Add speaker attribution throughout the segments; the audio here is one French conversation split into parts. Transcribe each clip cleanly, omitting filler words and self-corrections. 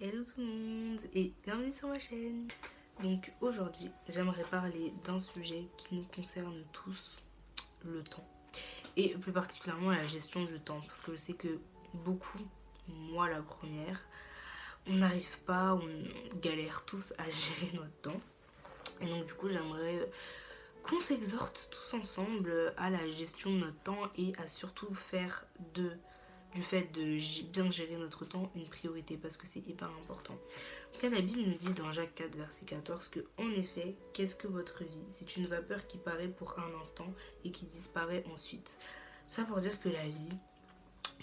Speaker 1: Hello tout le monde et bienvenue sur ma chaîne. Donc aujourd'hui, j'aimerais parler d'un sujet qui nous concerne tous, le temps. Et plus particulièrement la gestion du temps. Parce que je sais que beaucoup, moi la première, on n'arrive pas, on galère tous à gérer notre temps. Et donc du coup, j'aimerais qu'on s'exhorte tous ensemble à la gestion de notre temps et à surtout faire du fait de bien gérer notre temps une priorité parce que c'est hyper important. En tout cas, la Bible nous dit dans Jacques 4, verset 14 que, en effet, qu'est-ce que votre vie? C'est une vapeur qui paraît pour un instant et qui disparaît ensuite. Ça pour dire que la vie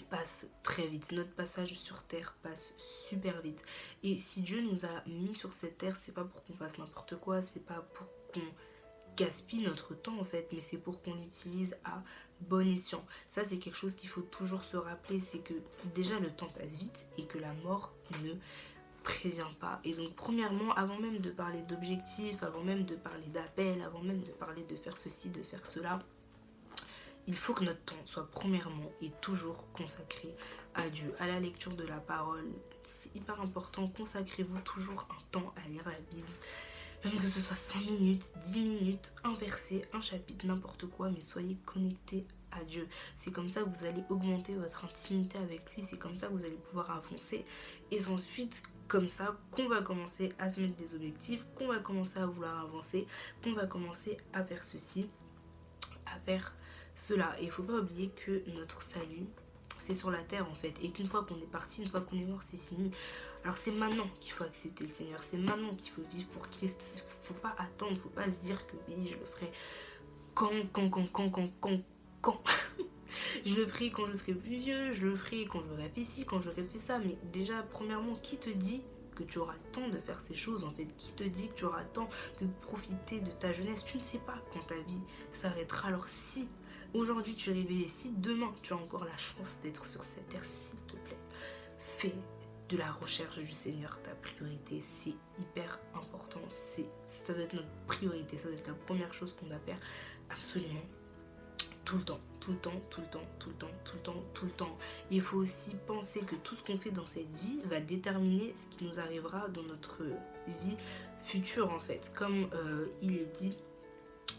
Speaker 1: passe très vite. Notre passage sur terre passe super vite. Et si Dieu nous a mis sur cette terre, c'est pas pour qu'on fasse n'importe quoi, c'est pas pour qu'on gaspille notre temps en fait, mais c'est pour qu'on l'utilise à bon escient. Ça c'est quelque chose qu'il faut toujours se rappeler, c'est que déjà le temps passe vite et que la mort ne prévient pas. Et donc premièrement, avant même de parler d'objectifs, avant même de parler d'appels, avant même de parler de faire ceci, de faire cela, il faut que notre temps soit premièrement et toujours consacré à Dieu, à la lecture de la parole. C'est hyper important, consacrez-vous toujours un temps à lire la Bible. Même que ce soit 5 minutes, 10 minutes, un verset, un chapitre, n'importe quoi, mais soyez connectés à Dieu. C'est comme ça que vous allez augmenter votre intimité avec lui, c'est comme ça que vous allez pouvoir avancer. Et c'est ensuite comme ça qu'on va commencer à se mettre des objectifs, qu'on va commencer à vouloir avancer, qu'on va commencer à faire ceci, à faire cela. Et il ne faut pas oublier que notre salut, c'est sur la terre en fait, et qu'une fois qu'on est parti, une fois qu'on est mort, c'est fini. Alors c'est maintenant qu'il faut accepter le Seigneur, c'est maintenant qu'il faut vivre pour Christ. Il ne faut pas attendre, il ne faut pas se dire que oui, je le ferai quand. Je le ferai quand je serai plus vieux, je le ferai quand j'aurai fait ci, quand j'aurai fait ça. Mais déjà, premièrement, qui te dit que tu auras le temps de faire ces choses en fait? Qui te dit que tu auras le temps de profiter de ta jeunesse? Tu ne sais pas quand ta vie s'arrêtera. Alors si aujourd'hui tu es réveillé, si demain tu as encore la chance d'être sur cette terre, s'il te plaît, fais de la recherche du Seigneur ta priorité. C'est hyper important. Ça doit être notre priorité, ça doit être la première chose qu'on doit faire absolument tout le temps, tout le temps, tout le temps, tout le temps, tout le temps, tout le temps. Et il faut aussi penser que tout ce qu'on fait dans cette vie va déterminer ce qui nous arrivera dans notre vie future en fait. Comme il est dit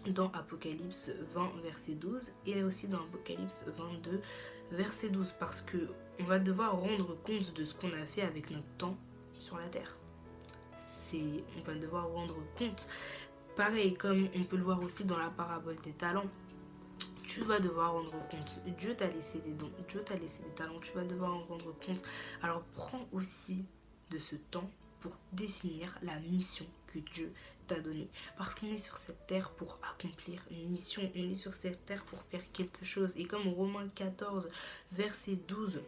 Speaker 1: dans Apocalypse 20 verset 12 et aussi dans Apocalypse 22 verset 12, parce que on va devoir rendre compte de ce qu'on a fait avec notre temps sur la terre. On va devoir rendre compte. Pareil, comme on peut le voir aussi dans la parabole des talents. Tu vas devoir rendre compte. Dieu t'a laissé des dons, Dieu t'a laissé des talents, tu vas devoir en rendre compte. Alors prends aussi de ce temps pour définir la mission que Dieu t'a donnée. Parce qu'on est sur cette terre pour accomplir une mission, on est sur cette terre pour faire quelque chose. Et comme Romains 14, verset 12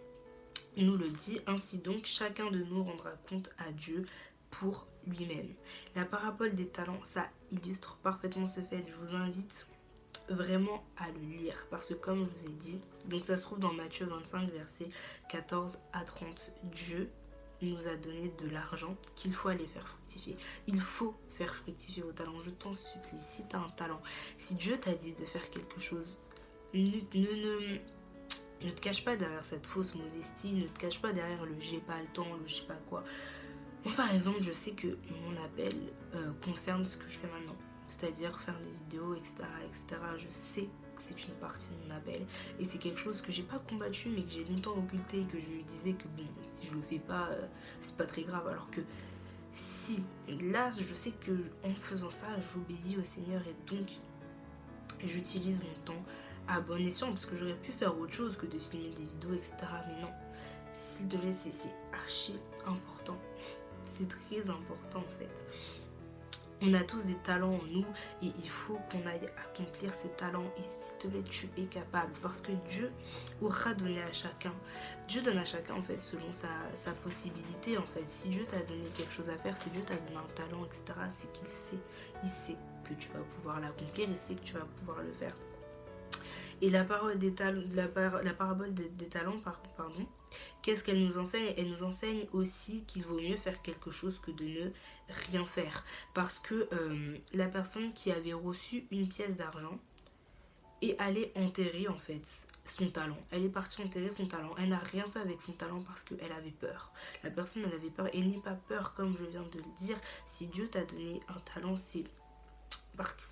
Speaker 1: nous le dit, ainsi donc chacun de nous rendra compte à Dieu pour lui-même. La parabole des talents, ça illustre parfaitement ce fait. Je vous invite vraiment à le lire parce que comme je vous ai dit, donc ça se trouve dans Matthieu 25 verset 14 à 30, Dieu nous a donné de l'argent qu'il faut aller faire fructifier. Il faut faire fructifier vos talents, je t'en supplie. Si tu as un talent, si Dieu t'a dit de faire quelque chose, ne te cache pas derrière cette fausse modestie, ne te cache pas derrière le j'ai pas le temps, le je sais pas quoi. Moi par exemple, je sais que mon appel concerne ce que je fais maintenant, c'est-à-dire faire des vidéos, etc., etc. Je sais que c'est une partie de mon appel et c'est quelque chose que j'ai pas combattu mais que j'ai longtemps occulté et que je me disais que bon, si je le fais pas, c'est pas très grave. Alors que si, là je sais que en faisant ça, j'obéis au Seigneur et donc j'utilise mon temps à bon escient parce que j'aurais pu faire autre chose que de filmer des vidéos, etc. Mais non, s'il te plaît, c'est archi important. C'est très important en fait. On a tous des talents en nous et il faut qu'on aille accomplir ces talents. Et s'il te plaît, tu es capable parce que Dieu aura donné à chacun. Dieu donne à chacun en fait selon sa possibilité en fait. Si Dieu t'a donné quelque chose à faire, si Dieu t'a donné un talent, etc., c'est qu'il sait. Il sait que tu vas pouvoir l'accomplir, il sait que tu vas pouvoir le faire. Et la parabole des talents, pardon, qu'est-ce qu'elle nous enseigne? Elle nous enseigne aussi qu'il vaut mieux faire quelque chose que de ne rien faire. Parce que la personne qui avait reçu une pièce d'argent, et aller enterrer en fait son talent. Elle est partie enterrer son talent. Elle n'a rien fait avec son talent parce qu'elle avait peur. La personne, elle avait peur et n'aie pas peur, comme je viens de le dire. Si Dieu t'a donné un talent, c'est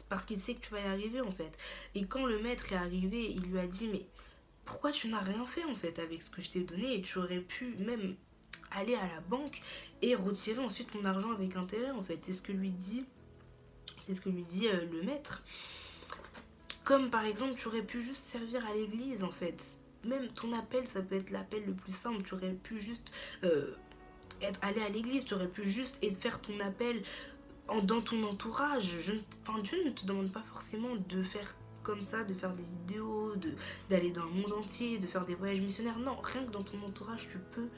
Speaker 1: parce qu'il sait que tu vas y arriver en fait. Et quand le maître est arrivé, il lui a dit mais pourquoi tu n'as rien fait en fait avec ce que je t'ai donné, et tu aurais pu même aller à la banque et retirer ensuite ton argent avec intérêt en fait. C'est ce que lui dit le maître. Comme par exemple, tu aurais pu juste servir à l'église en fait. Même ton appel, ça peut être l'appel le plus simple. Tu aurais pu juste aller à l'église, tu aurais pu juste faire ton appel dans ton entourage. Dieu ne te demande pas forcément de faire comme ça, de faire des vidéos, d'aller dans le monde entier, de faire des voyages missionnaires. Non, rien que dans ton entourage, tu peux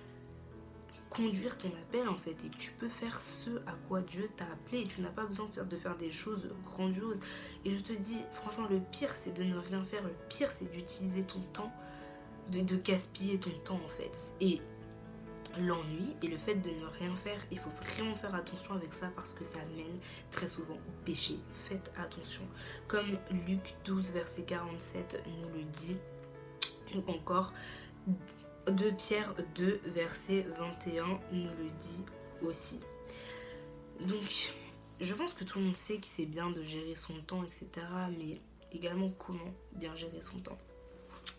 Speaker 1: conduire ton appel en fait, et tu peux faire ce à quoi Dieu t'a appelé, et tu n'as pas besoin de faire des choses grandioses. Et je te dis franchement, le pire c'est de ne rien faire, le pire c'est d'utiliser ton temps, de gaspiller ton temps en fait. Et l'ennui et le fait de ne rien faire, il faut vraiment faire attention avec ça parce que ça mène très souvent au péché. Faites attention, comme Luc 12 verset 47 nous le dit, ou encore 2 Pierre 2 verset 21 nous le dit aussi. Donc je pense que tout le monde sait que c'est bien de gérer son temps, etc. Mais également comment bien gérer son temps.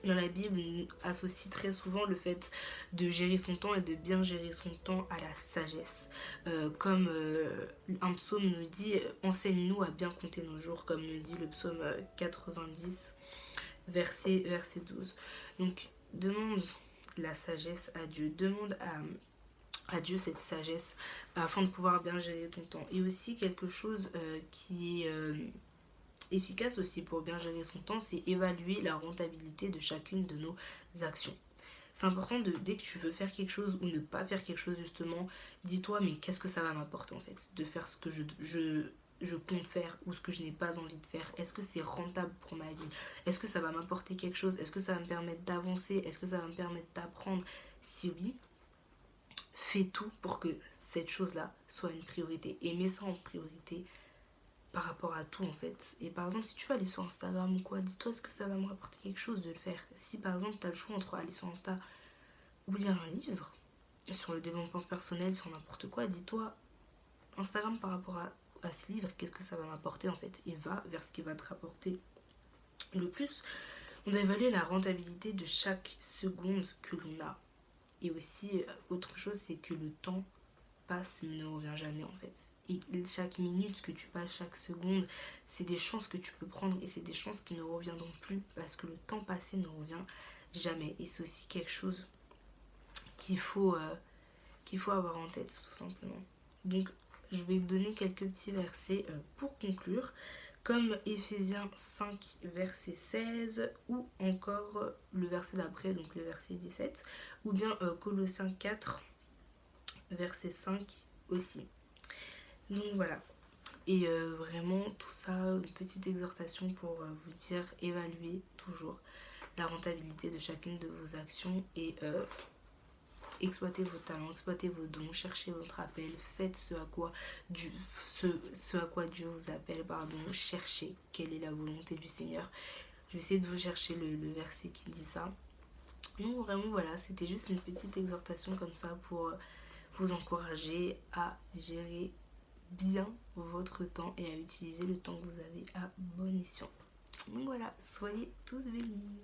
Speaker 1: Dans la Bible, on associe très souvent le fait de gérer son temps et de bien gérer son temps à la sagesse. Comme un psaume nous dit, enseigne-nous à bien compter nos jours, comme nous dit le psaume 90, verset 12. Donc, demande la sagesse à Dieu, demande à Dieu cette sagesse afin de pouvoir bien gérer ton temps. Et aussi quelque chose qui est efficace aussi pour bien gérer son temps, c'est évaluer la rentabilité de chacune de nos actions. C'est important dès que tu veux faire quelque chose ou ne pas faire quelque chose justement, dis-toi mais qu'est-ce que ça va m'apporter en fait de faire ce que je compte faire ou ce que je n'ai pas envie de faire. Est-ce que c'est rentable pour ma vie? Est-ce que ça va m'apporter quelque chose? Est-ce que ça va me permettre d'avancer? Est-ce que ça va me permettre d'apprendre? Si oui, fais tout pour que cette chose-là soit une priorité et mets ça en priorité par rapport à tout en fait. Et par exemple, si tu vas aller sur Instagram ou quoi, dis-toi est-ce que ça va me rapporter quelque chose de le faire. Si par exemple tu as le choix entre aller sur Insta ou lire un livre sur le développement personnel, sur n'importe quoi, dis-toi Instagram par rapport à ce livre, qu'est-ce que ça va m'apporter en fait, et va vers ce qui va te rapporter le plus. On doit évaluer la rentabilité de chaque seconde que l'on a. Et aussi, autre chose, c'est que le temps passe mais ne revient jamais en fait. Et chaque minute que tu passes, chaque seconde, c'est des chances que tu peux prendre et c'est des chances qui ne reviendront plus parce que le temps passé ne revient jamais. Et c'est aussi quelque chose qu'il faut avoir en tête tout simplement. Donc je vais te donner quelques petits versets pour conclure, comme Ephésiens 5 verset 16 ou encore le verset d'après, donc le verset 17, ou bien Colossiens 4 verset 5 aussi. Donc voilà. Et vraiment tout ça, une petite exhortation pour vous dire, évaluez toujours la rentabilité de chacune de vos actions et exploitez vos talents, exploitez vos dons, cherchez votre appel, faites ce à quoi Dieu vous appelle, cherchez quelle est la volonté du Seigneur. Je vais essayer de vous chercher le verset qui dit ça. Donc vraiment voilà, c'était juste une petite exhortation comme ça pour vous encourager à gérer bien votre temps et à utiliser le temps que vous avez à bon escient. Donc voilà, soyez tous bénis.